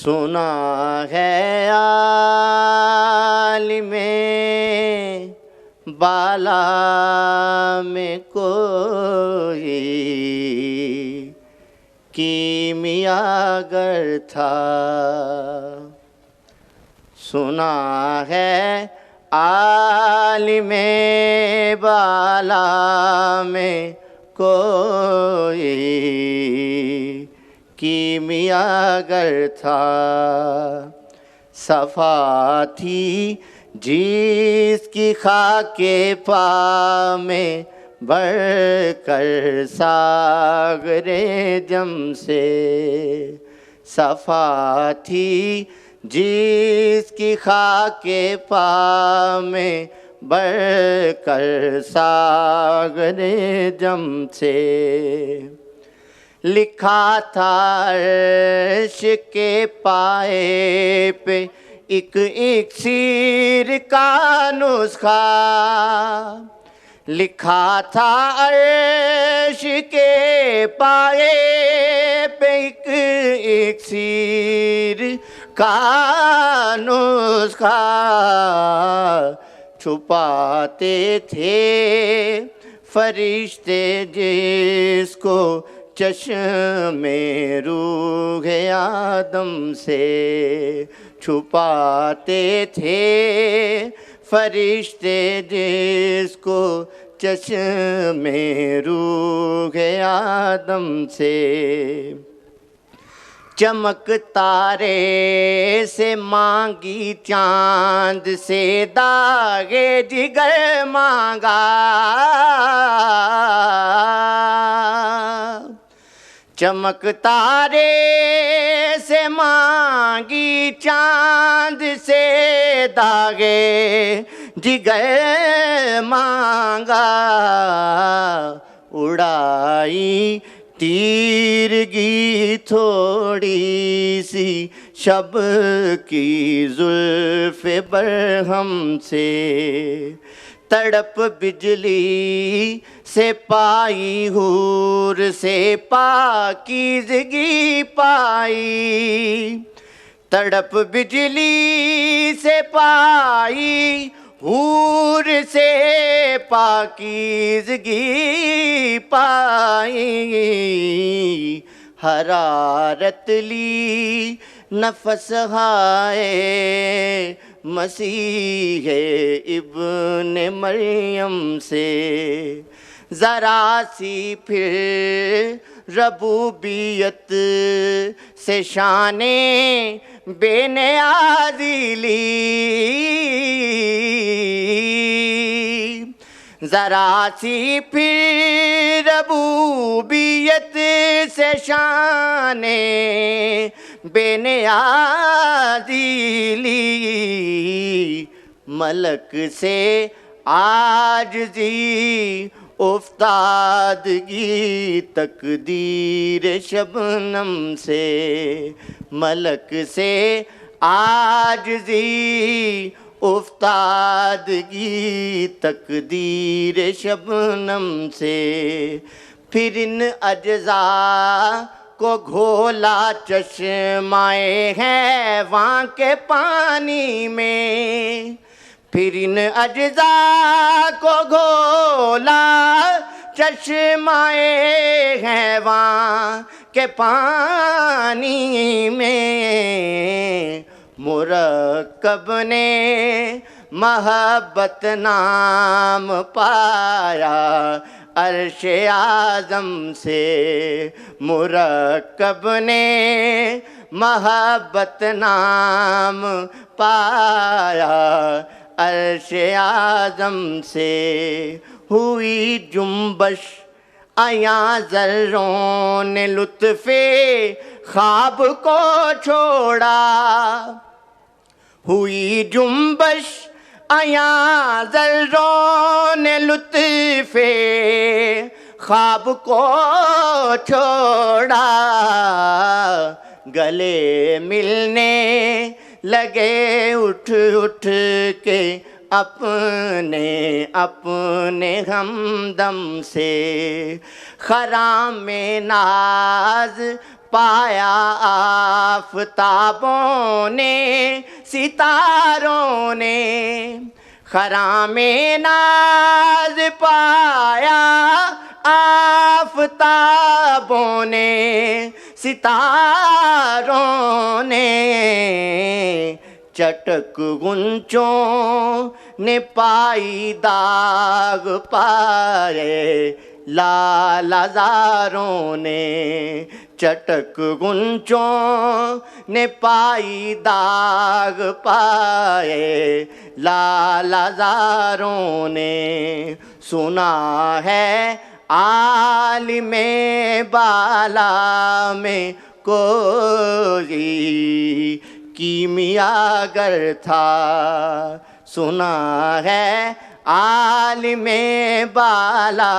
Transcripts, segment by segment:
سنا ہے عالم بالا میں کوئی کیمیاگر تھا، سنا ہے عالم بالا میں کوئی کیمیاگر تھا، صفا تھی جس کی خاک پا میں بڑھ کر ساغر جم سے، صفا تھی جس کی خاک پا میں بڑھ کر ساغر جم سے، لکھا تھا عرش کے پائے پہ ایک اکسیر کا نسخہ، لکھا تھا عرش کے پائے پہ ایک اکسیر کا نسخہ، چھپاتے تھے فرشتے جس کو چشم روح آدم سے، چھپاتے تھے فرشتے جس کو چشم روح آدم سے، چمک تارے سے مانگی چاند سے داغ جگر مانگا، چمک تارے سے مانگی چاند سے داغ جگر مانگا، اڑائی تیرگی تھوڑی سی شب کی زلف برہم سے، تڑپ بجلی سے پائی حور سے پاکیزگی پائی، تڑپ بجلی سے پائی حور سے پاکیزگی پائی، حرارت لی نفس ہائے مسیح ابن مریم سے، ذرا سی پھر ربوبیت سے شان بے نیازی لی، ذرا سی پھر ربوبیت سے شان بے نیازی لی، ملک سے عاجزی افتادگی تقدیر شبنم سے، ملک سے عاجزی افتادگی تقدیر شبنم سے، پھر ان اجزاء کو گھولا چشمہ حیوان کے پانی میں، پھر ان اجزاء کو گھولا چشمہ حیوان کے پانی میں، مرکب نے محبت نام پایا عرش اعظم سے، مرکب نے محبت نام پایا عرش اعظم سے، ہوئی جنبش عیاں ذروں نے لطف خواب کو چھوڑا، ہوئی جنبش عیاں ذروں نے لطف خواب کو چھوڑا، گلے ملنے لگے اٹھ اٹھ کے اپنے اپنے ہمدم سے، خرام ناز پایا آفتابوں نے ستاروں نے، خرام ناز پایا آفتابوں نے ستاروں نے، چٹک غنچوں نے پائی داغ پائے لال ہزاروں نے، چٹک غنچوں نے پائی داغ پائے لال ہزاروں نے، سنا ہے عالم بالا میں کوئی کیمیا گر تھا، سنا ہے عالم بالا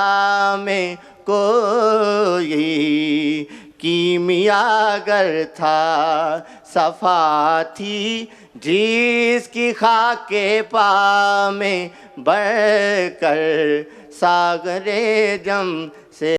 میں کوئی کیمیا گر تھا، صفا تھی جس کی خاک پا میں بڑھ کر ساغر جم سے